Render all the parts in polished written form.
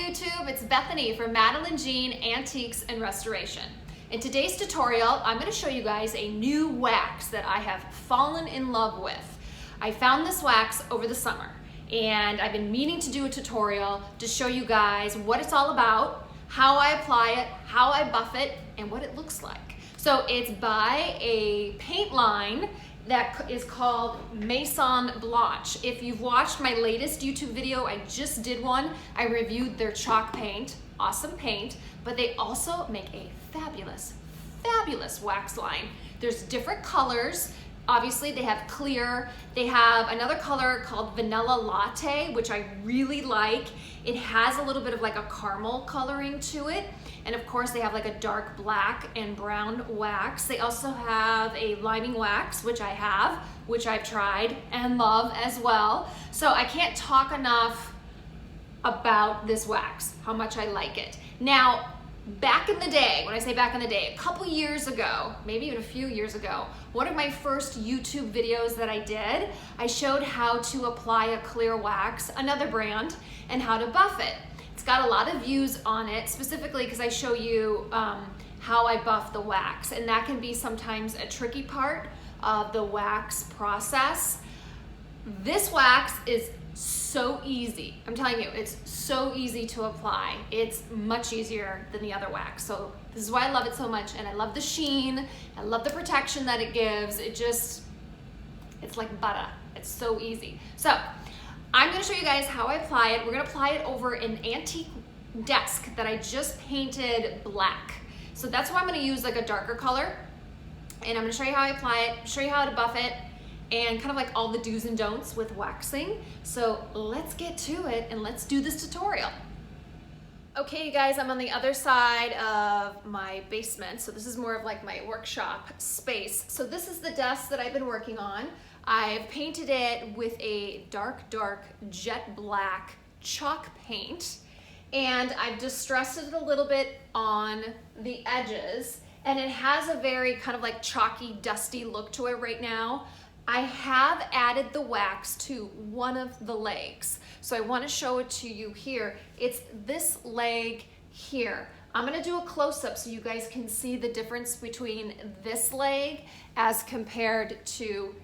YouTube, it's Bethany from Madeline Jean Antiques and Restoration. In today's tutorial, I'm going to show you guys a new wax that I have fallen in love with. I found this wax over the summer and I've been meaning to do a tutorial to show you guys what it's all about, how I apply it, how I buff it, and what it looks like. So it's by a paint line that is called MAISON Blanche. If you've watched my latest YouTube video, I just did one. I reviewed their chalk paint, awesome paint, but they also make a fabulous, fabulous wax line. There's different colors. Obviously they have clear, they have another color called vanilla latte, which I really like. It has a little bit of like a caramel coloring to it. And of course they have like a dark black and brown wax. They also have a liming wax, which I have, which I've tried and love as well. So I can't talk enough about this wax, how much I like it. Now, back in the day, when I say back in the day, a couple years ago, maybe even a few years ago, one of my first YouTube videos that I did, I showed how to apply a clear wax, another brand, and how to buff it. It's got a lot of views on it, specifically because I show you how I buff the wax, and that can be sometimes a tricky part of the wax process. This wax is so easy. I'm telling you, it's so easy to apply. It's much easier than the other wax. So this is why I love it so much. And I love the sheen. I love the protection that it gives. It's like butter. It's so easy. So I'm gonna show you guys how I apply it. We're gonna apply it over an antique desk that I just painted black. So that's why I'm gonna use like a darker color. And I'm gonna show you how I apply it, show you how to buff it, and kind of like all the do's and don'ts with waxing. So let's get to it and let's do this tutorial. Okay, you guys, I'm on the other side of my basement. So this is more of like my workshop space. So this is the desk that I've been working on. I've painted it with a dark, dark jet black chalk paint. And I've distressed it a little bit on the edges. And it has a very kind of like chalky, dusty look to it right now. I have added the wax to one of the legs. So I want to show it to you here. It's this leg here. I'm going to do a close-up so you guys can see the difference between this leg as compared to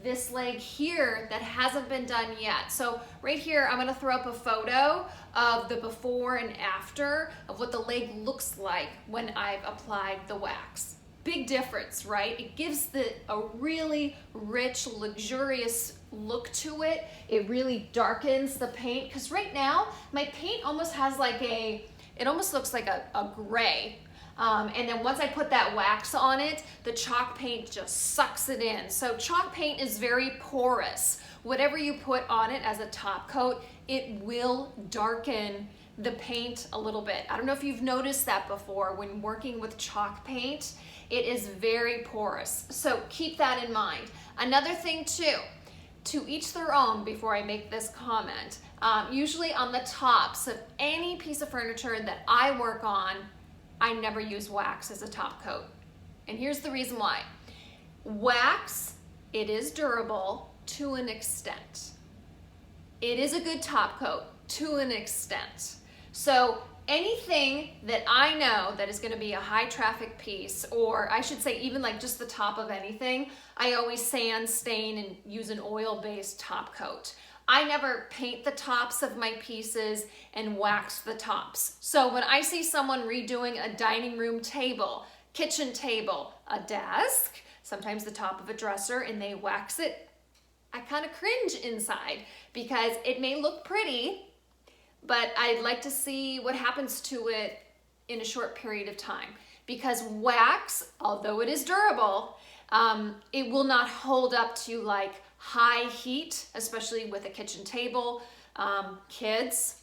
this leg here that hasn't been done yet. So right here, I'm going to throw up a photo of the before and after of what the leg looks like when I've applied the wax. Big difference, right? It gives a really rich, luxurious look to it. It really darkens the paint, because right now my paint almost has like it almost looks like a gray. And then once I put that wax on it, the chalk paint just sucks it in. So chalk paint is very porous. Whatever you put on it as a top coat, it will darken the paint a little bit. I don't know if you've noticed that before when working with chalk paint. It is very porous, so keep that in mind. Another thing too, to each their own before I make this comment, usually on the tops of any piece of furniture that I work on, I never use wax as a top coat. And here's the reason why. Wax, it is durable to an extent. It is a good top coat to an extent. So anything that I know that is going to be a high traffic piece, or I should say even like just the top of anything, I always sand, stain, and use an oil-based top coat. I never paint the tops of my pieces and wax the tops. So when I see someone redoing a dining room table, kitchen table, a desk, sometimes the top of a dresser, and they wax it, I kind of cringe inside because it may look pretty, but I'd like to see what happens to it in a short period of time. Because wax, although it is durable, it will not hold up to like high heat, especially with a kitchen table. Kids,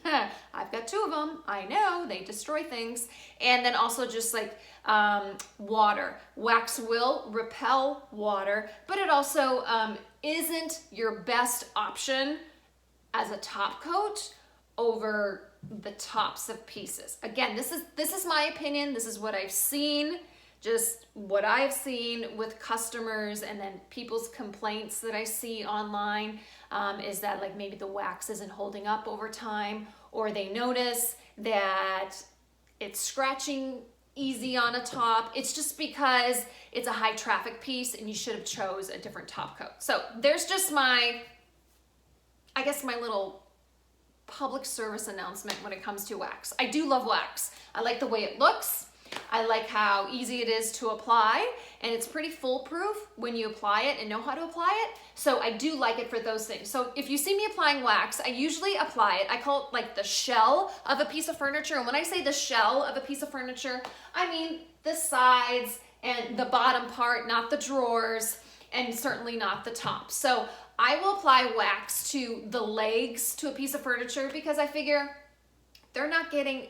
I've got two of them, I know, they destroy things. And then also just like water. Wax will repel water, but it also isn't your best option as a top coat over the tops of pieces. Again, this is my opinion. This is what I've seen, just what I've seen with customers, and then people's complaints that I see online is that like maybe the wax isn't holding up over time, or they notice that it's scratching easy on a top. It's just because it's a high traffic piece and you should have chose a different top coat. So there's just my, I guess, my little public service announcement when it comes to wax. I do love wax. I like the way it looks. I like how easy it is to apply, and it's pretty foolproof when you apply it and know how to apply it. So I do like it for those things. So if you see me applying wax, I usually apply it. I call it like the shell of a piece of furniture. And when I say the shell of a piece of furniture, I mean the sides and the bottom part, not the drawers, and certainly not the top. So I will apply wax to the legs to a piece of furniture because I figure they're not getting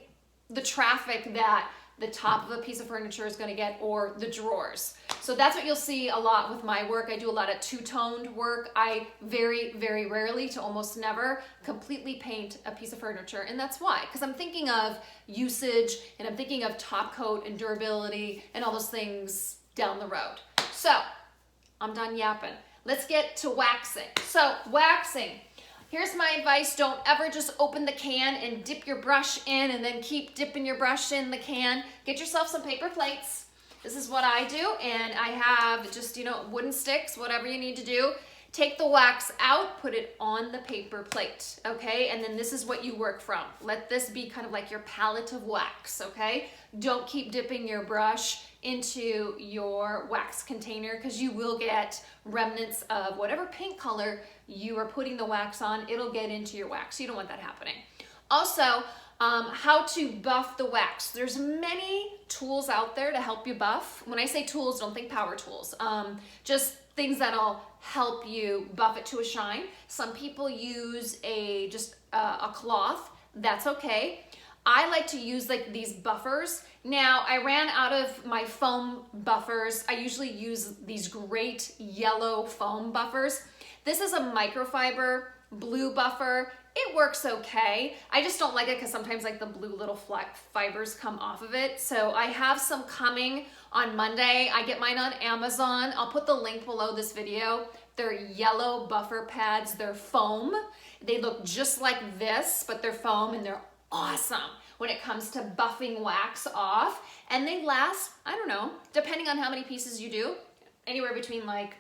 the traffic that the top of a piece of furniture is going to get, or the drawers. So that's what you'll see a lot with my work. I do a lot of two-toned work. I very, very rarely to almost never completely paint a piece of furniture. And that's why, because I'm thinking of usage and I'm thinking of top coat and durability and all those things down the road. So I'm done yapping. Let's get to waxing. So waxing. Here's my advice. Don't ever just open the can and dip your brush in and then keep dipping your brush in the can. Get yourself some paper plates. This is what I do, and I have just, wooden sticks, whatever you need to do. Take the wax out, put it on the paper plate, okay? And then this is what you work from. Let this be kind of like your palette of wax, okay? Don't keep dipping your brush into your wax container because you will get remnants of whatever paint color you are putting the wax on. It'll get into your wax. You don't want that happening. Also, how to buff the wax. There's many tools out there to help you buff. When I say tools, don't think power tools. Just things that'll help you buff it to a shine. Some people use a cloth. That's okay. I like to use like these buffers. Now, I ran out of my foam buffers. I usually use these great yellow foam buffers. This is a microfiber blue buffer. It works okay. I just don't like it because sometimes like the blue little fibers come off of it. So I have some coming on Monday. I get mine on Amazon. I'll put the link below this video. They're yellow buffer pads. They're foam. They look just like this, but they're foam and they're awesome when it comes to buffing wax off. And they last, I don't know, depending on how many pieces you do, anywhere between like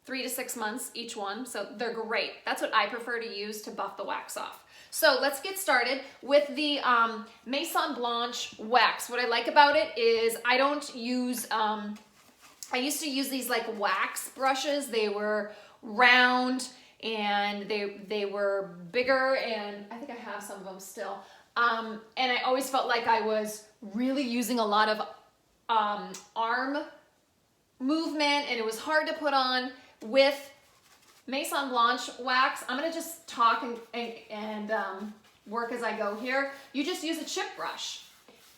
3 to 6 months each one. So they're great. That's what I prefer to use to buff the wax off. So let's get started with the MAISON BLANCHE wax. What I like about it is I don't use, I used to use these like wax brushes. They were round and they were bigger, and I think I have some of them still. And I always felt like I was really using a lot of arm movement, and it was hard to put on. With MAISON BLANCHE wax, I'm gonna just talk and work as I go here. You just use a chip brush,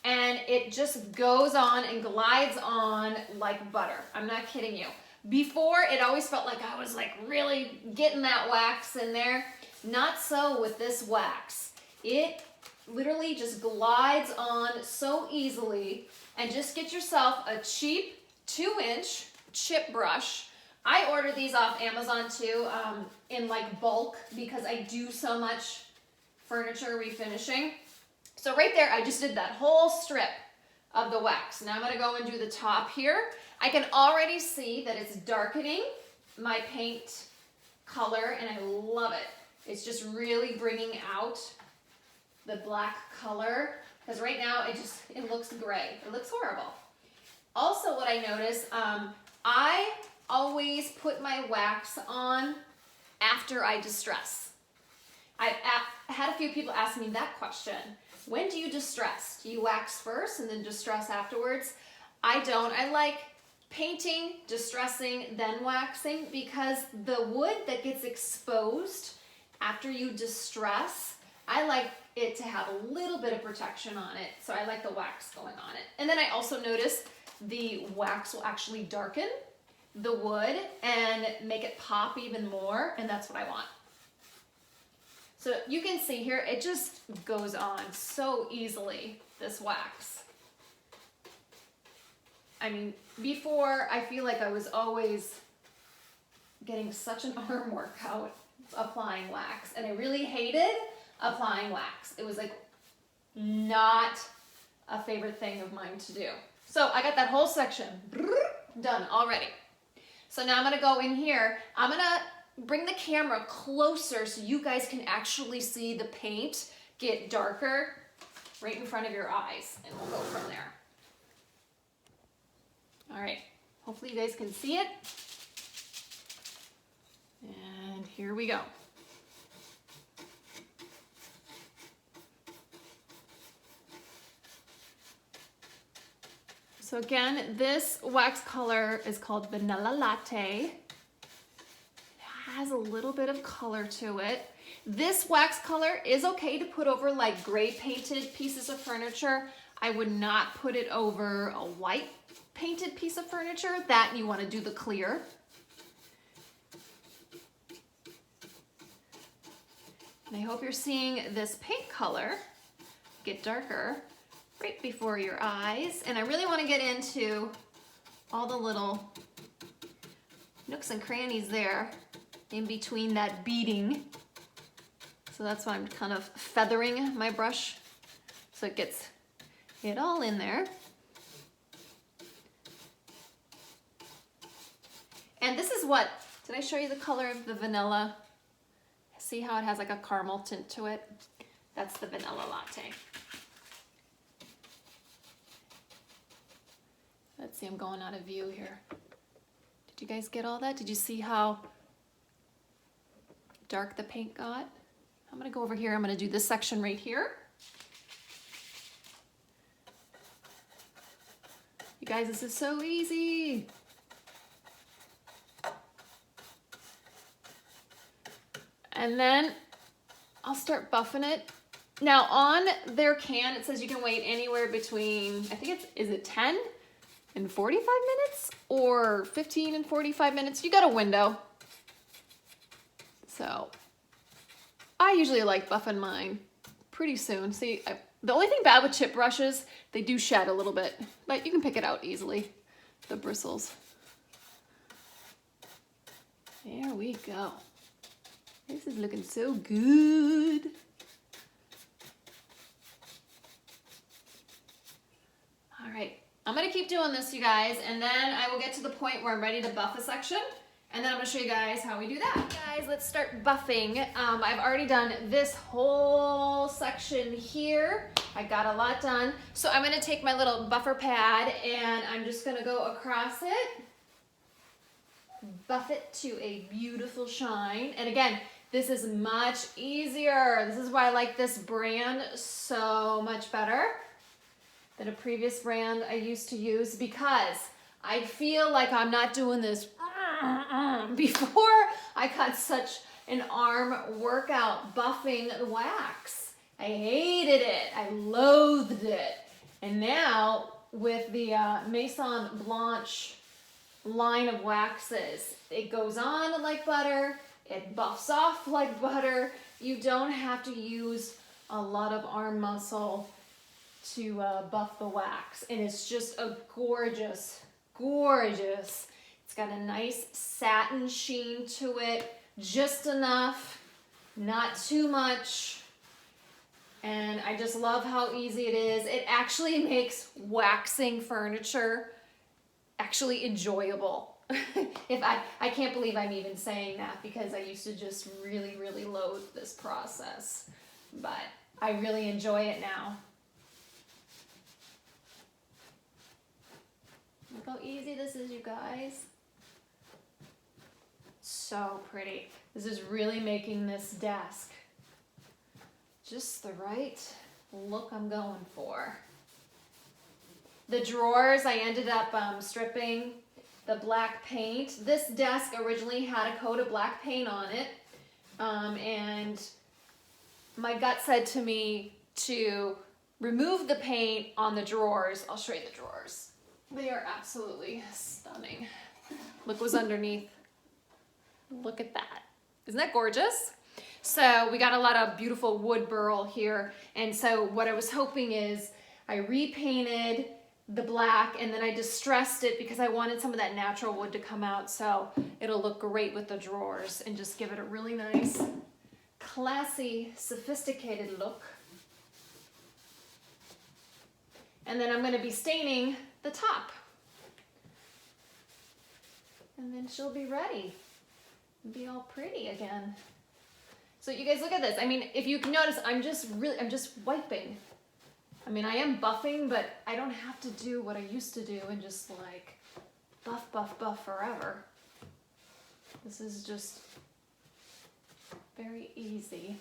and it just goes on and glides on like butter. I'm not kidding you. Before, it always felt like I was like really getting that wax in there. Not so with this wax. It literally just glides on so easily. And just get yourself a cheap 2-inch chip brush. I ordered these off Amazon too, in like bulk, because I do so much furniture refinishing. So right there, I just did that whole strip of the wax. Now I'm gonna go and do the top here. I can already see that it's darkening my paint color, and I love it. It's just really bringing out the black color, because right now it looks gray. It looks horrible. Also, what I notice, I always put my wax on after I distress. I've had a few people ask me that question. When do you distress? Do you wax first and then distress afterwards? I don't. I like painting, distressing, then waxing, because the wood that gets exposed after you distress, I like it to have a little bit of protection on it. So I like the wax going on it. And then I also notice the wax will actually darken the wood and make it pop even more, and that's what I want. So you can see here, it just goes on so easily, this wax. I mean, before, I feel like I was always getting such an arm workout applying wax, and I really hated applying wax. It was like not a favorite thing of mine to do. So I got that whole section done already. So now I'm gonna go in here. I'm gonna bring the camera closer so you guys can actually see the paint get darker right in front of your eyes, and we'll go from there. All right, hopefully you guys can see it. And here we go. So again, this wax color is called Vanilla Latte. It has a little bit of color to it. This wax color is okay to put over like gray painted pieces of furniture. I would not put it over a white painted piece of furniture. That you want to do the clear. And I hope you're seeing this paint color get darker right before your eyes. And I really want to get into all the little nooks and crannies there in between that beading. So that's why I'm kind of feathering my brush so it gets it all in there. And this is what, did I show you the color of the vanilla? See how it has like a caramel tint to it? That's the Vanilla Latte. Let's see, I'm going out of view here. Did you guys get all that? Did you see how dark the paint got? I'm gonna go over here, I'm gonna do this section right here. You guys, this is so easy. And then I'll start buffing it. Now on their can, it says you can wait anywhere between, I think is it 10 and 45 minutes or 15 and 45 minutes? You got a window. So I usually like buffing mine pretty soon. See, the only thing bad with chip brushes, they do shed a little bit, but you can pick it out easily, the bristles. There we go. This is looking so good. All right, I'm gonna keep doing this, you guys, and then I will get to the point where I'm ready to buff a section, and then I'm gonna show you guys how we do that. Guys, let's start buffing. I've already done this whole section here. I got a lot done. So I'm gonna take my little buffer pad and I'm just gonna go across it, buff it to a beautiful shine. And again, this is much easier. This is why I like this brand so much better than a previous brand I used to use, because I feel like I'm not doing this before I got such an arm workout buffing the wax. I hated it. I loathed it. And now with the MAISON BLANCHE line of waxes, it goes on like butter. It buffs off like butter. You don't have to use a lot of arm muscle to buff the wax. And it's just a gorgeous, gorgeous. It's got a nice satin sheen to it, just enough, not too much. And I just love how easy it is. It actually makes waxing furniture actually enjoyable. I can't believe I'm even saying that, because I used to just really, really loathe this process, but I really enjoy it now. Look how easy this is, you guys. So pretty. This is really making this desk just the right look I'm going for. The drawers, I ended up stripping the black paint. This desk originally had a coat of black paint on it, and my gut said to me to remove the paint on the drawers. I'll show you the drawers. They are absolutely stunning. Look what's underneath. Look at that. Isn't that gorgeous? So we got a lot of beautiful wood burl here, and so what I was hoping is I repainted the black and then I distressed it because I wanted some of that natural wood to come out, so it'll look great with the drawers and just give it a really nice classy, sophisticated look. And then I'm going to be staining the top. And then she'll be ready. Be all pretty again. So you guys look at this. I mean, if you can notice, I'm just wiping. I mean, I am buffing, but I don't have to do what I used to do and just like buff, buff, buff forever. This is just very easy.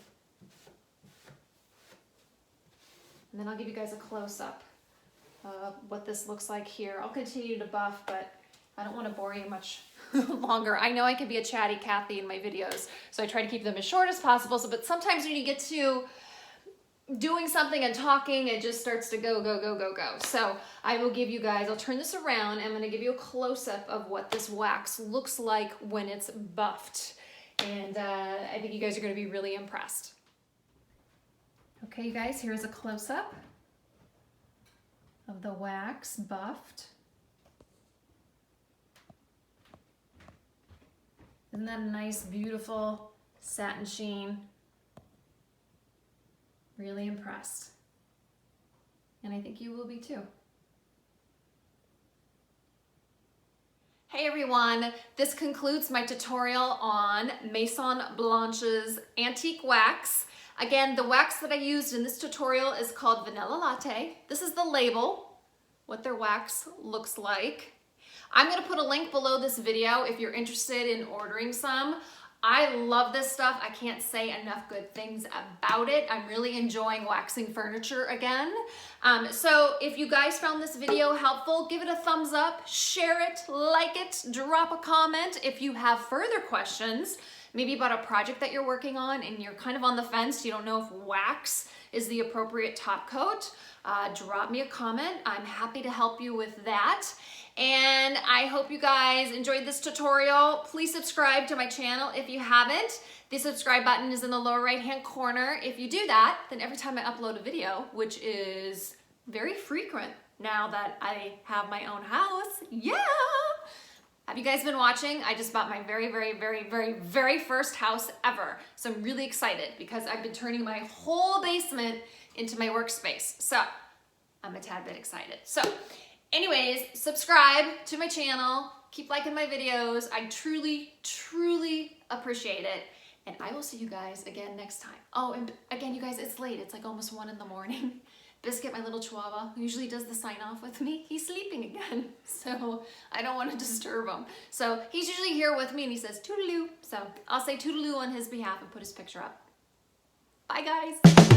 And then I'll give you guys a close-up of what this looks like here. I'll continue to buff, but I don't want to bore you much longer. I know I can be a chatty Cathy in my videos, so I try to keep them as short as possible. So, but sometimes when you get to doing something and talking, it just starts to go, go, go, go, go. So I will give you guys, I'll turn this around, and I'm going to give you a close-up of what this wax looks like when it's buffed. And I think you guys are going to be really impressed. Okay, you guys, here's a close-up of the wax buffed. Isn't that a nice, beautiful satin sheen? Really impressed. And I think you will be too. Hey everyone, this concludes my tutorial on Maison Blanche's antique wax. Again, the wax that I used in this tutorial is called Vanilla Latte. This is the label, what their wax looks like. I'm gonna put a link below this video if you're interested in ordering some. I love this stuff. I can't say enough good things about it. I'm really enjoying waxing furniture again. So if you guys found this video helpful, give it a thumbs up, share it, like it, drop a comment. If you have further questions, maybe about a project that you're working on and you're kind of on the fence, you don't know if wax is the appropriate top coat, drop me a comment. I'm happy to help you with that. And I hope you guys enjoyed this tutorial. Please subscribe to my channel if you haven't. The subscribe button is in the lower right-hand corner. If you do that, then every time I upload a video, which is very frequent now that I have my own house, yeah! Have you guys been watching? I just bought my very first house ever. So I'm really excited because I've been turning my whole basement into my workspace. So I'm a tad bit excited. So anyways, subscribe to my channel, keep liking my videos. I truly, truly appreciate it. And I will see you guys again next time. Oh, and again, you guys, it's late. It's like almost 1 in the morning. Biscuit, my little chihuahua, who usually does the sign off with me, he's sleeping again. So I don't want to disturb him. So he's usually here with me and he says toodaloo. So I'll say toodaloo on his behalf and put his picture up. Bye guys.